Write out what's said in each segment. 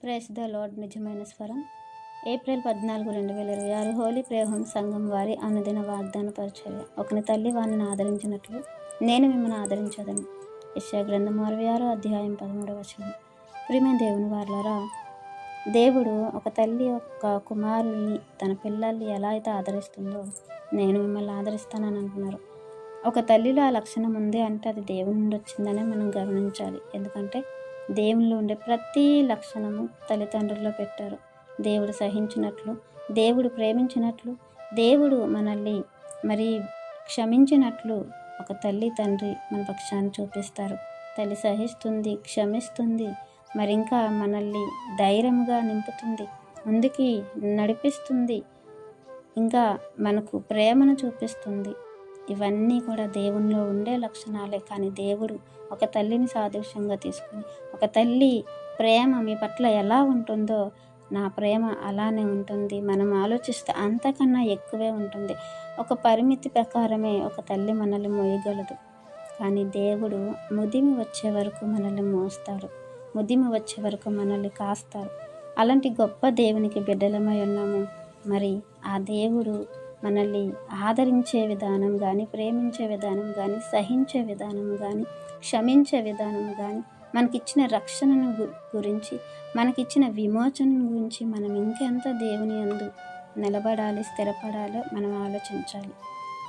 Praise the lord. నిజమైన స్వరం. April 14, 2026 Holi prayer home సంఘం వారి అనుదిన వాగ్దాన పరిచర్య. ఒకని తల్లి వారిని ఆదరించినట్లు నేను మిమ్మల్ని ఆదరించదను. యెషయా గ్రంథం 66 అధ్యాయం 13వ వచనం. ప్రియమైన దేవుని వారలారా, దేవుడు ఒక తల్లి యొక్క కుమారుల్ని, తన పిల్లల్ని ఎలా అయితే ఆదరిస్తుందో నేను మిమ్మల్ని ఆదరిస్తానని అంటున్నారు. ఒక తల్లిలో ఆ లక్షణం ఉంది అంటే అది దేవుని నుండి వచ్చిందనే మనం గమనించాలి. ఎందుకంటే దేవునిలో ఉండే ప్రతి లక్షణము తల్లిదండ్రుల్లో పెట్టారు. దేవుడు సహించినట్లు, దేవుడు ప్రేమించినట్లు, దేవుడు మనల్ని క్షమించినట్లు ఒక తల్లి తండ్రి మన పక్షాన్ని చూపిస్తారు. తల్లి సహిస్తుంది, క్షమిస్తుంది, ఇంకా మనల్ని ధైర్యంగా నింపుతుంది, ముందుకి నడిపిస్తుంది, ఇంకా మనకు ప్రేమను చూపిస్తుంది. ఇవన్నీ కూడా దేవునిలో ఉండే లక్షణాలే. కానీ దేవుడు ఒక తల్లిని సాదృశ్యంగా తీసుకుని, ఒక తల్లి ప్రేమ మీ పట్ల ఎలా ఉంటుందో నా ప్రేమ అలానే ఉంటుంది, మనం ఆలోచిస్తే అంతకన్నా ఎక్కువే ఉంటుంది. ఒక పరిమితి ప్రకారమే ఒక తల్లి మనల్ని మోయగలదు. కానీ దేవుడు ముదిమి వచ్చే వరకు మనల్ని మోస్తాడు, ముదిమి వచ్చే వరకు మనల్ని కాస్తాడు. అలాంటి గొప్ప దేవునికి బిడ్డలమై ఉన్నాము. ఆ దేవుడు మనల్ని ఆదరించే విధానం కానీ, ప్రేమించే విధానం కానీ, సహించే విధానం కానీ, క్షమించే విధానం కానీ, మనకిచ్చిన రక్షణను గురించి, మనకిచ్చిన విమోచన గురించి మనం ఇంకెంత దేవుని యందు నిలబడాలి, స్థిరపడాలో మనం ఆలోచించాలి.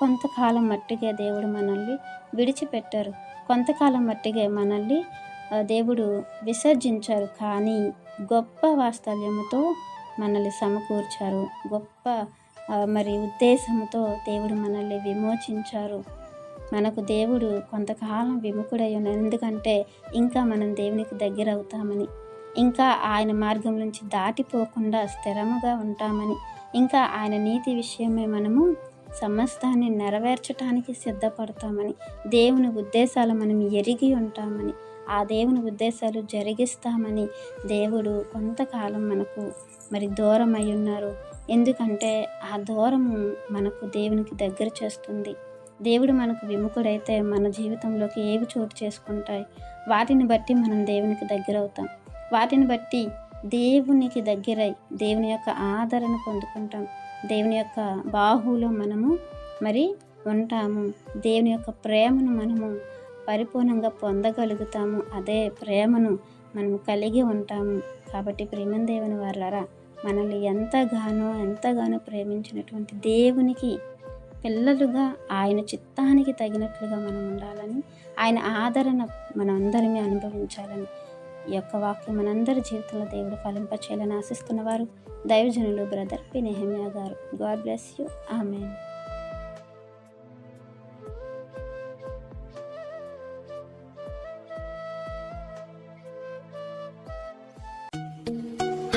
కొంతకాలం మట్టిగే దేవుడు మనల్ని విడిచిపెట్టారు, కొంతకాలం మట్టిగే మనల్ని దేవుడు విసర్జించారు. కానీ గొప్ప వాత్సల్యముతో మనల్ని సమకూర్చారు, గొప్ప ఉద్దేశంతో దేవుడు మనల్ని విమోచించారు. మనకు దేవుడు కొంతకాలం విముఖుడై ఉన్నాడు. ఎందుకంటే ఇంకా మనం దేవునికి దగ్గర అవుతామని, ఇంకా ఆయన మార్గం నుంచి దాటిపోకుండా స్థిరముగా ఉంటామని, ఇంకా ఆయన నీతి విషయమే మనము సమస్తాన్ని నెరవేర్చడానికి సిద్ధపడతామని, దేవుని ఉద్దేశాలు మనం ఎరిగి ఉంటామని, ఆ దేవుని ఉద్దేశాలు జరిగిస్తామని దేవుడు కొంతకాలం మనకు దూరం అయి ఉన్నారు. ఎందుకంటే ఆ దూరము మనకు దేవునికి దగ్గర చేస్తుంది. దేవుడు మనకు విముఖుడైతే మన జీవితంలోకి ఏవి చోటు చేసుకుంటాయి, వాటిని బట్టి మనం దేవునికి దగ్గర అవుతాం. వాటిని బట్టి దేవునికి దగ్గరై దేవుని యొక్క ఆదరణ పొందుకుంటాం, దేవుని యొక్క బాహులో మనము ఉంటాము, దేవుని యొక్క ప్రేమను మనము పరిపూర్ణంగా పొందగలుగుతాము. అదే ప్రేమను మనము కలిగి ఉంటాము. కాబట్టి ప్రియమైన దేవుని వారలారా, మనల్ని ఎంతగానో ప్రేమించినటువంటి దేవునికి పిల్లలుగా ఆయన చిత్తానికి తగినట్లుగా మనం ఉండాలని, ఆయన ఆదరణ మనందరినీ అనుభవించాలని ఈ యొక్క వాక్యం మనందరి జీవితంలో దేవుడు ఫలింపచేయాలని ఆశిస్తున్నవారు దైవజనులు బ్రదర్ పి. నెహెమ్యా గారు. God bless you. Amen.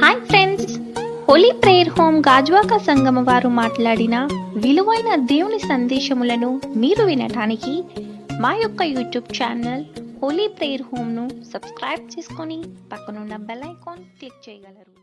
Hi friends, holy prayer home Gajuwaka సంఘం వారు మాట్లాడిన విలువైన దేవుని సందేశములను మీరు వినటానికి మా యొక్క యూట్యూబ్ ఛానల్ హోలీ ప్రేయర్ హోమ్ను సబ్స్క్రైబ్ చేసుకొని పక్కనున్న బెల్ ఐకాన్ క్లిక్ చేయగలరు.